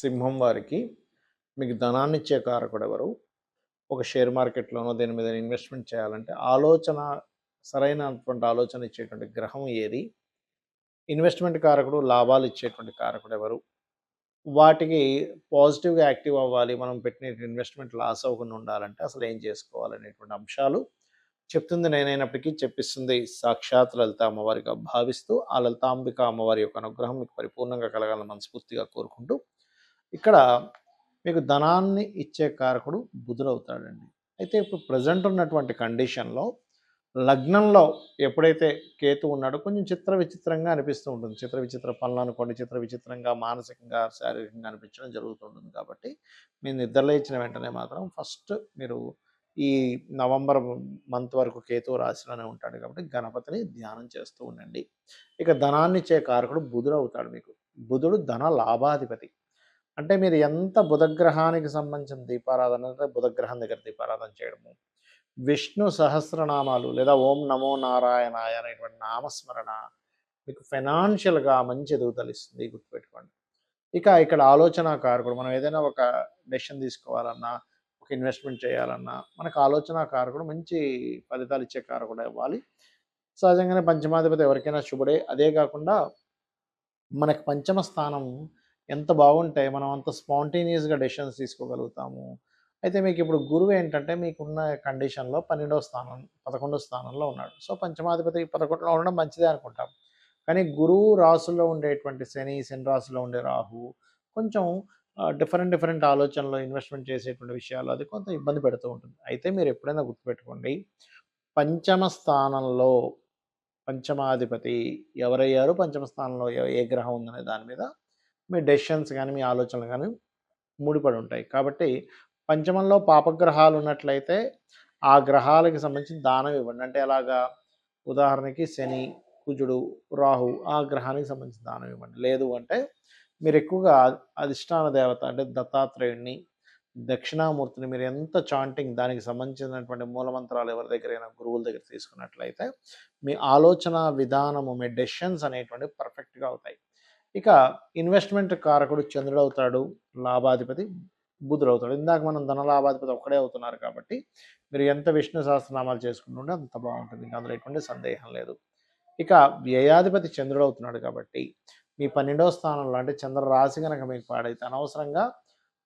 సింహం వారికి మీకు ధనాన్నిచ్చే కారకుడెవరు? ఒక షేర్ మార్కెట్‌లోనో దేని మీద ఇన్వెస్ట్‌మెంట్ చేయాలంటే సరైనటువంటి ఆలోచన ఇచ్చేటువంటి గ్రహం ఏది? ఇన్వెస్ట్‌మెంట్ కారకుడు లాభాలిచ్చేటువంటి కారకుడెవరు? వాటికి పాజిటివ్‌గా యాక్టివ్ అవ్వాలి. మనం పెట్టిన ఇన్వెస్ట్‌మెంట్ లాస్ అవ్వకుండా ఉండాలంటే అసలేం చేసుకోవాలనేటువంటి అంశాలు చెప్తుంది నేనైనప్పటికీ చెప్పిస్తుంది సాక్షాత్ లలిత అమ్మవారిగా భావిస్తూ, ఆ లలితాంబిక అమ్మవారి యొక్క అనుగ్రహం మీకు పరిపూర్ణంగా కలగాలని మనస్ఫూర్తిగా కోరుకుంటూ, ఇక్కడ మీకు ధనాన్ని ఇచ్చే కారకుడు బుధుడవుతాడండి. అయితే ఇప్పుడు ప్రెజెంట్ ఉన్నటువంటి కండిషన్‌లో లగ్నంలో ఎప్పుడైతే కేతు ఉన్నాడో కొంచెం చిత్ర విచిత్రంగా అనిపిస్తూ ఉంటుంది. చిత్ర విచిత్ర పనులనుకోండి, చిత్ర విచిత్రంగా మానసికంగా, శారీరకంగా అనిపించడం జరుగుతూ ఉంటుంది కాబట్టి, మీరు నిద్ర లేచిన వెంటనే మాత్రం ఫస్ట్ మీరు ఈ నవంబర్ మంత్ వరకు కేతువు రాశిలోనే ఉంటాడు కాబట్టి గణపతిని ధ్యానం చేస్తూ ఉండండి. ఇక ధనాన్నిచ్చే కారకుడు బుధుడవుతాడు మీకు. బుధుడు ధన లాభాధిపతి. అంటే మీరు ఎంత బుధగ్రహానికి సంబంధించిన దీపారాధన అంటే బుధగ్రహం దగ్గర దీపారాధన చేయడము, విష్ణు సహస్రనామాలు లేదా ఓం నమో నారాయణాయ అనేటువంటి నామస్మరణ మీకు ఫైనాన్షియల్‌గా మంచి ఎదుగుదలిస్తుంది గుర్తుపెట్టుకోండి. ఇక ఇక్కడ ఆలోచనా కారకుడు మనం ఏదైనా ఒక డెసిషన్ తీసుకోవాలన్నా, ఒక ఇన్వెస్ట్‌మెంట్ చేయాలన్నా, మనకు ఆలోచనా కారకుడు మంచి ఫలితాలిచ్చే కారకుడు అవ్వాలి. సహజంగానే పంచమాధిపతి ఎవరికైనా శుభుడే. అదే కాకుండా మనకు పంచమ స్థానం ఎంత బాగుంటే మనం అంత స్పాంటేనియస్‌గా డెసిషన్స్ తీసుకోగలుగుతాము. అయితే మీకిప్పుడు గురువు ఏంటంటే మీకున్న కండిషన్‌లో 12వ స్థానం, 11వ స్థానంలో ఉన్నాడు. సో, పంచమాధిపతి 11లో ఉండడం మంచిదే అనుకుంటాం. కానీ గురువు రాశుల్లో ఉండేటువంటి శని, శని రాశిలో ఉండే రాహు కొంచెం డిఫరెంట్ ఆలోచనలు ఇన్వెస్ట్‌మెంట్ చేసేటువంటి విషయాలు అది కొంత ఇబ్బంది పెడుతూ ఉంటుంది. అయితే మీరు ఎప్పుడైనా గుర్తుపెట్టుకోండి, పంచమ స్థానంలో పంచమాధిపతి ఎవరయ్యారు? పంచమ స్థానంలో ఏ గ్రహం ఉందనే దాని మీద మీ డెసిషన్స్ గానీ, మీ ఆలోచనలు గానీ ముడిపడి ఉంటాయి. కాబట్టి పంచమంలో పాపగ్రహాలు ఉన్నట్లయితే, ఆ గ్రహాలకి సంబంధించి దానం ఇవ్వండి. అంటే ఎలాగా? ఉదాహరణకి శని, కుజుడు, రాహు ఆ గ్రహానికి సంబంధించిన దానం ఇవ్వండి. లేదు అంటే మీరు ఎక్కువగా అధిష్టాన దేవత అంటే దత్తాత్రేయుడిని, దక్షిణామూర్తిని మీరు ఎంత చాంటింగ్ దానికి సంబంధించినటువంటి మూలమంత్రాలు ఎవరి దగ్గరైనా గురువుల దగ్గర తీసుకున్నట్లయితే, మీ ఆలోచన విధానము, మీ డెసిషన్స్ అనేటువంటివి పర్ఫెక్ట్‌గా అవుతాయి. ఇక ఇన్వెస్ట్‌మెంట్ కారకుడు చంద్రుడవుతాడు. లాభాధిపతి బుధుడవుతాడు. ఇందాక మనం ధన లాభాధిపతి ఒక్కడే అవుతున్నారు కాబట్టి, మీరు ఎంత విష్ణు సహస్రనామాలు చేసుకుంటుంటే అంత బావుంటుంది. ఇంక అందులో ఎటువంటి సందేహం లేదు. ఇక వ్యయాధిపతి చంద్రుడవుతున్నాడు కాబట్టి, మీ 12వ స్థానంలో అంటే చంద్ర రాశి గనక మీకు పాడైతే అనవసరంగా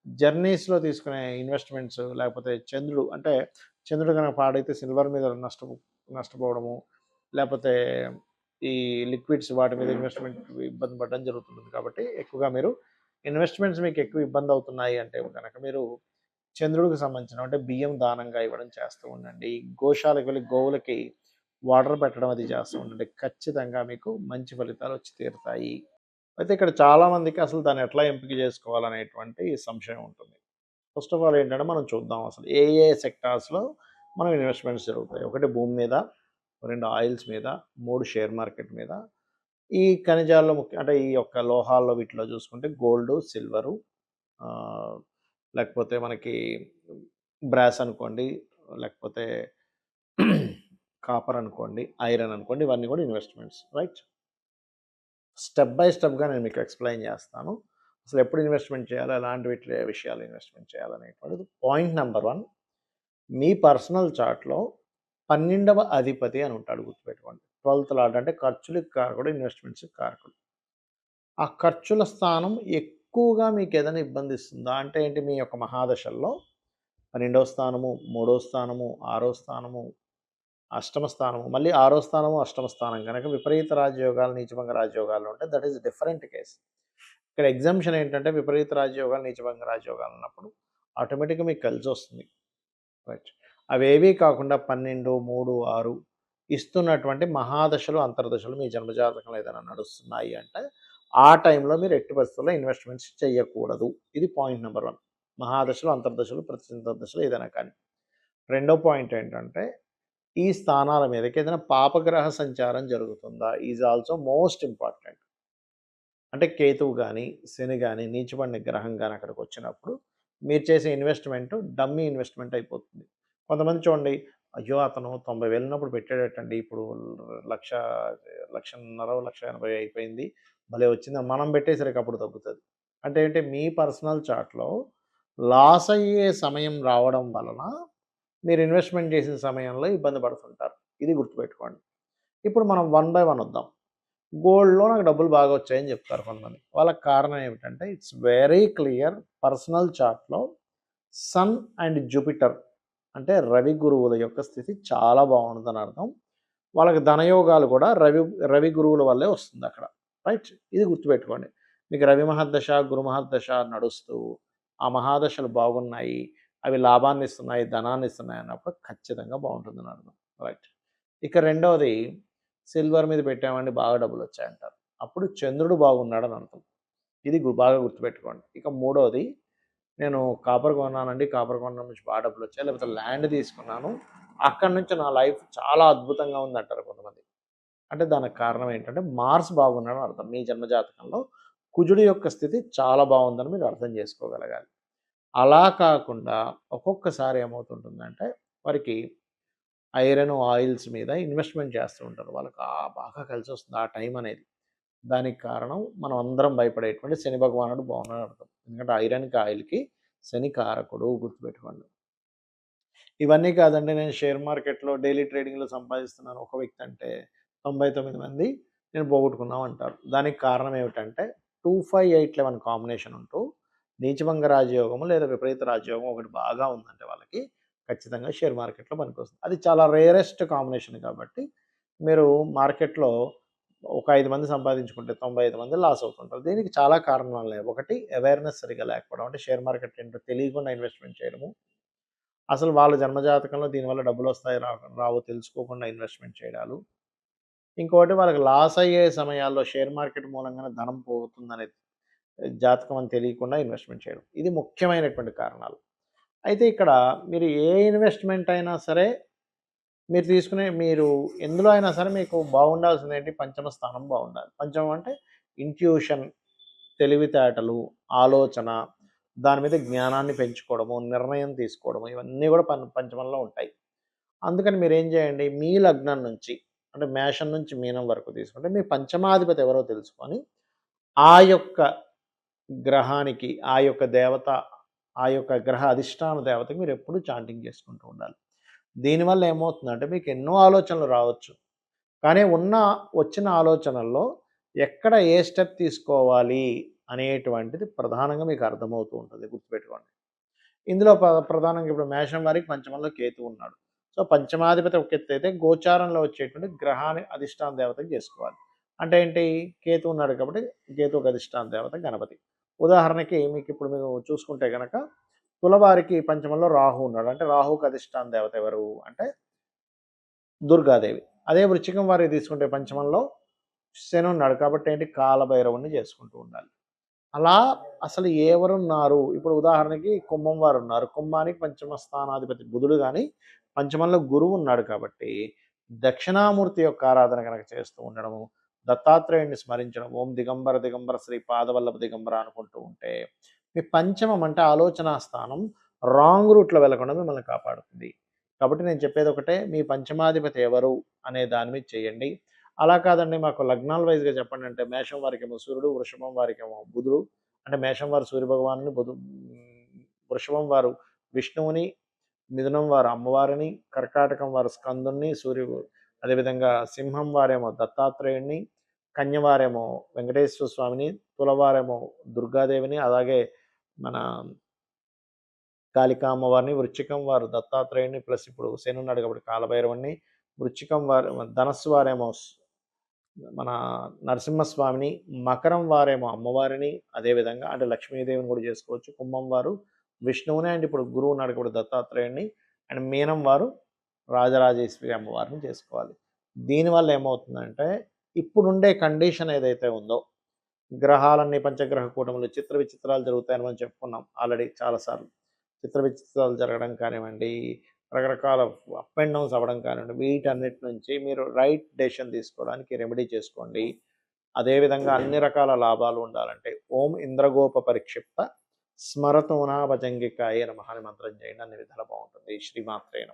జర్నీస్‌లో తీసుకునే ఇన్వెస్ట్‌మెంట్స్ లేకపోతే చంద్రుడు అంటే చంద్రుడు గనక పాడైతే సిల్వర్ మీద నష్టపోవడము, లేపోతే ఈ లిక్విడ్స్ వాటి మీద ఇన్వెస్ట్‌మెంట్ ఇబ్బంది పడడం జరుగుతుంది. కాబట్టి ఎక్కువగా మీరు ఇన్వెస్ట్‌మెంట్స్ మీకు ఎక్కువ ఇబ్బంది అవుతున్నాయి అంటే గనక మీరు చంద్రుడికి సంబంధించిన అంటే బియ్యం దానంగా ఇవ్వడం చేస్తూ ఉండండి. గోశాలకు వెళ్ళి గోవులకి వాటర్ పెట్టడం అది చేస్తూ ఉండండి. ఖచ్చితంగా మీకు మంచి ఫలితాలు వచ్చి తీరుతాయి. అయితే ఇక్కడ చాలామందికి అసలు దాన్ని ఎట్లా ఎంపిక చేసుకోవాలనేటువంటి సంశయం ఉంటుంది. ఫస్ట్ ఆఫ్ ఆల్ ఏంటంటే మనం చూద్దాం అసలు ఏ సెక్టార్స్‌లో మనం ఇన్వెస్ట్‌మెంట్స్ జరుగుతాయి. ఒకటి భూమి మీద, 2 ఆయిల్స్ మీద, 3 షేర్ మార్కెట్ మీద. ఈ ఖనిజాల్లో అంటే ఈ యొక్క లోహాల్లో వీటిలో చూసుకుంటే గోల్డు, సిల్వరు ఆహ్, లేకపోతే మనకి బ్రాస్ అనుకోండి, లేకపోతే కాపర్ అనుకోండి, ఐరన్ అనుకోండి ఇవన్నీ కూడా ఇన్వెస్ట్‌మెంట్స్ రైట్? స్టెప్ బై స్టెప్‌గా నేను మీకు ఎక్స్‌ప్లెయిన్ చేస్తాను. అసలు ఎప్పుడు ఇన్వెస్ట్‌మెంట్ చేయాలి? ఎలాంటి విషయాలు ఇన్వెస్ట్‌మెంట్ చేయాలనేటువంటిది పాయింట్ నంబర్ 1 మీ పర్సనల్ చార్ట్‌లో 12వ అధిపతి అని ఉంటాడు గుర్తుపెట్టుకోండి. 12థ్ లార్డ్ అంటే ఖర్చులకి కారకుడు, ఇన్వెస్ట్‌మెంట్స్‌కి కారకుడు. ఆ ఖర్చుల స్థానం ఎక్కువగా మీకేదైనా ఇబ్బందిస్తుందా? అంటే ఏంటి మీ యొక్క మహాదశల్లో 12వ స్థానము, 3వ స్థానము, 6వ స్థానము, అష్టమ స్థానము, మళ్ళీ 6వ స్థానము, అష్టమ స్థానం గనక విపరీత రాజయోగాలు, నీచభంగ రాజయోగాలు ఉంటే దట్ ఈస్ డిఫరెంట్ కేస్. ఇక్కడ ఎగ్జామ్షన్ ఏంటంటే విపరీత రాజయోగాలు, నీచభంగ రాజయోగాలు ఉన్నప్పుడు ఆటోమేటిక్‌గా మీకు కలిసొస్తుంది. రైట్. అవేవీ కాకుండా 12, 3, 6 ఇస్తున్నటువంటి మహాదశలు, అంతర్దశలు మీ జన్మజాతకంలో ఏదైనా నడుస్తున్నాయి అంటే, ఆ టైంలో మీరు ఎట్టి పరిస్థితుల్లో ఇన్వెస్ట్‌మెంట్స్ చేయకూడదు. ఇది పాయింట్ నంబర్ 1. మహాదశలు, అంతర్దశలు, ప్రత్యంతర్దశలు ఏదైనా కానీ. రెండో పాయింట్ ఏంటంటే, ఈ స్థానాల మీదకి ఏదైనా పాపగ్రహ సంచారం జరుగుతుందా? Is also most important. అంటే కేతువు గాని, శని గాని, నీచబడిన గ్రహం గాని అక్కడికొచ్చినప్పుడు మీరు చేసే ఇన్వెస్ట్‌మెంట్ డమ్మీ ఇన్వెస్ట్‌మెంట్ అయిపోతుంది. కొంతమంది చూడండి, అయ్యో! అతను 90,000 ఉన్నప్పుడు పెట్టాడటండి. ఇప్పుడు లక్ష 1,50,000, 1,80,000 అయిపోయింది. భలే వచ్చిందని మనం పెట్టేసరికి అప్పుడు తగ్గుతది. అంటే ఏంటి, మీ పర్సనల్ చార్ట్‌లో లాస్ అయ్యే సమయం రావడం వలన మీరు ఇన్వెస్ట్‌మెంట్ చేసిన సమయంలో ఇబ్బంది పడుతుంటారు. ఇది గుర్తుపెట్టుకోండి. ఇప్పుడు మనం వన్ బై వన్ వద్దాం. గోల్డ్‌లో నాకు డబ్బులు బాగా వచ్చాయని చెప్తారు కొంతమంది. వాళ్ళకి కారణం ఏమిటంటే ఇట్స్ వెరీ క్లియర్, పర్సనల్ చార్ట్‌లో సన్ అండ్ జూపిటర్ అంటే రవి గురువుల యొక్క స్థితి చాలా బాగుందని అర్థం. వాళ్ళకి ధనయోగాలు కూడా రవి రవి గురువుల వల్లే వస్తుంది అక్కడ. రైట్? ఇది గుర్తుపెట్టుకోండి. మీకు రవి మహర్దశ, గురు మహర్దశ నడుస్తూ ఆ మహాదశలు బాగున్నాయి, అవి లాభాన్ని ఇస్తున్నాయి, ధనాన్ని ఇస్తున్నాయి అన్నప్పుడు ఖచ్చితంగా బాగుంటుందని అర్థం. రైట్. ఇక రెండవది, సిల్వర్ మీద పెట్టామండి బాగా డబ్బులు వచ్చాయంటారు. అప్పుడు చంద్రుడు బాగున్నాడని అర్థం. ఇది బాగా గుర్తుపెట్టుకోండి. ఇక మూడవది, నేను కాపర్ కొన్నానండి, కాపర్ కొనడం నుంచి బాగా డబ్బులు వచ్చాయి, లేకపోతే ల్యాండ్ తీసుకున్నాను, అక్కడి నుంచి నా లైఫ్ చాలా అద్భుతంగా ఉందంటారు కొంతమంది. అంటే దానికి కారణం ఏంటంటే మార్స్ బాగున్నాడని అర్థం. మీ జన్మజాతకంలో కుజుడి యొక్క స్థితి చాలా బాగుందని మీరు అర్థం చేసుకోగలగాలి. అలా కాకుండా ఒక్కొక్కసారి ఏమవుతుంటుందంటే వారికి ఐరన్, ఆయిల్స్ మీద ఇన్వెస్ట్‌మెంట్ చేస్తూ ఉంటారు. వాళ్ళకి బాగా కలిసొస్తుంది ఆ టైం అనేది. దానికి కారణం మనం అందరం భయపడేటువంటి శని భగవానుడు బాగున్నాడని అర్థం. ఎందుకంటే ఐరన్‌కి, ఆయిల్‌కి శని కారకుడు గుర్తుపెట్టుకోండి. ఇవన్నీ కాదండి, నేను షేర్ మార్కెట్‌లో డైలీ ట్రేడింగ్‌లో సంపాదిస్తున్నాను ఒక వ్యక్తి అంటే, 99 మంది నేను పోగొట్టుకున్నాం అంటారు. దానికి కారణం ఏమిటంటే 25, 8, 11 కాంబినేషన్ ఉంటూ నీచభంగ రాజయోగము లేదా విపరీత రాజయోగం ఒకటి బాగా ఉందంటే వాళ్ళకి ఖచ్చితంగా షేర్ మార్కెట్‌లో పనికొస్తుంది. అది చాలా రేరెస్ట్ కాంబినేషన్ కాబట్టి మీరు మార్కెట్‌లో ఒక 5 మంది సంపాదించుకుంటే 95 మంది లాస్ అవుతుంటారు. దీనికి చాలా కారణాలున్నాయి. ఒకటి, అవేర్‌నెస్ సరిగ్గా లేకపోవడం. అంటే షేర్ మార్కెట్ ఏంటో తెలియకుండా ఇన్వెస్ట్‌మెంట్ చేయడము. అసలు వాళ్ళ జన్మజాతకంలో దీనివల్ల డబ్బులొస్తాయి, రావో తెలుసుకోకుండా ఇన్వెస్ట్‌మెంట్ చేయడాలు. ఇంకోటి, వాళ్ళకి లాస్ అయ్యే సమయాల్లో షేర్ మార్కెట్ మూలంగానే ధనం పోతుందనే జాతకం అని తెలియకుండా ఇన్వెస్ట్‌మెంట్ చేయడం. ఇది ముఖ్యమైనటువంటి కారణాలు. అయితే ఇక్కడ మీరు ఏ ఇన్వెస్ట్‌మెంట్ అయినా సరే, మీరు ఎందులో అయినా సరే మీకు బాగుండాల్సిందేంటి, పంచమ స్థానం బాగుండాలి. పంచమం అంటే ఇంట్యూషన్, తెలివితేటలు, ఆలోచన, దాని మీద జ్ఞానాన్ని పెంచుకోవడము, నిర్ణయం తీసుకోవడము, ఇవన్నీ కూడా పంచమంలో ఉంటాయి. అందుకని మీరేం చేయండి, మీ లగ్నం నుంచి అంటే మేషం నుంచి మీనం వరకు తీసుకుంటే మీ పంచమాధిపతి ఎవరో తెలుసుకొని ఆ యొక్క గ్రహానికి, ఆ యొక్క దేవత, ఆ యొక్క గ్రహ అధిష్టాన దేవతకి మీరు ఎప్పుడు చాంటింగ్ చేసుకుంటూ ఉండాలి. దీనివల్ల ఏమవుతుందంటే మీకు ఎన్నో ఆలోచనలు రావచ్చు. కానీ వచ్చిన ఆలోచనల్లో ఎక్కడ ఏ స్టెప్ తీసుకోవాలి అనేటువంటిది ప్రధానంగా మీకు అర్థమవుతూ ఉంటుంది. గుర్తుపెట్టుకోండి. ఇందులో ప్రధానంగా ఇప్పుడు మేషం వారికి పంచమంలో కేతువు ఉన్నాడు. సో, పంచమాధిపతి ఒక ఎత్తైతే గోచారంలో వచ్చేటువంటి గ్రహాన్ని అధిష్టాన దేవతకి చేసుకోవాలి. అంటే ఏంటి, కేతువు ఉన్నాడు కాబట్టి కేతువుకి అధిష్టాన దేవత గణపతి. ఉదాహరణకి మీకు ఇప్పుడు మీరు చూసుకుంటే గనక తులవారికి పంచమంలో రాహు ఉన్నాడు. అంటే రాహుకి అధిష్టాన దేవత ఎవరు అంటే దుర్గాదేవి. అదే వృశ్చికం వారికి తీసుకుంటే పంచమంలో శని ఉన్నాడు కాబట్టి ఏంటి, కాలభైరవుడిని చేసుకుంటూ ఉండాలి. అలా అసలు ఎవరున్నారు, ఇప్పుడు ఉదాహరణకి కుంభం వారు ఉన్నారు. కుంభానికి పంచమ స్థానాధిపతి బుధుడు గాని, పంచమంలో గురువు ఉన్నాడు కాబట్టి దక్షిణామూర్తి యొక్క ఆరాధన కనుక చేస్తూ ఉండడము, దత్తాత్రేయుడిని స్మరించడం, ఓం దిగంబర దిగంబర శ్రీ పాదవల్లభ దిగంబర అనుకుంటూ ఉంటే మీ పంచమం అంటే ఆలోచనా స్థానం రాంగ్ రూట్‌లో వెళ్ళకుండా మిమ్మల్ని కాపాడుతుంది. కాబట్టి నేను చెప్పేది ఒకటే, మీ పంచమాధిపతి ఎవరు అనే దాని మీద చేయండి. అలా కాదండి మాకు లగ్నాల వైస్‌గా చెప్పండి అంటే మేషం వారికేమో సూర్యుడు, వృషభం వారికేమో బుధుడు. అంటే మేషం వారు సూర్యభగవానుని, వృషభం వారు విష్ణువుని, మిథునం వారు అమ్మవారిని, కర్కాటకం వారు స్కందుడిని, అదేవిధంగా సింహం వారేమో దత్తాత్రేయుడిని, కన్య వారేమో వెంకటేశ్వర స్వామిని, తులవారేమో దుర్గాదేవిని, అలాగే మన కాళికా అమ్మవారిని, వృశ్చికం వారు దత్తాత్రేయుడిని, ప్లస్ ఇప్పుడు శని ఉన్నాడు కాబట్టి కాలభైరవుడిని, వృశ్చికం వారు ధనస్సు వారేమో మన నరసింహస్వామిని, మకరం వారేమో అమ్మవారిని, అదేవిధంగా అంటే లక్ష్మీదేవిని కూడా చేసుకోవచ్చు. కుంభం వారు విష్ణువుని, అండ్ ఇప్పుడు గురువు ఉన్నాడు కాబట్టి దత్తాత్రేయుడిని, అండ్ మీనం వారు రాజరాజేశ్వరి అమ్మవారిని చేసుకోవాలి. దీనివల్ల ఏమవుతుందంటే ఇప్పుడుండే కండిషన్ ఏదైతే ఉందో, గ్రహాలన్నీ పంచగ్రహ కూటములు చిత్ర విచిత్రాలు జరుగుతాయని మనం చెప్పుకున్నాం ఆల్రెడీ చాలాసార్లు. చిత్ర విచిత్రాలు జరగడం కానివ్వండి, రకరకాల అప్ అండ్ డౌన్స్ అవ్వడం కానివ్వండి, వీటన్నిటి నుంచి మీరు రైట్ డెసిషన్ తీసుకోవడానికి రెమెడీ చేసుకోండి. అదేవిధంగా అన్ని రకాల లాభాలు ఉండాలంటే ఓం ఇంద్రగోప పరిక్షిప్త స్మరతోనా భజంగికాయ నమః అని మంత్రం చేయండి. అన్ని విధాలా బాగుంటుంది. శ్రీమాత్రే నమః.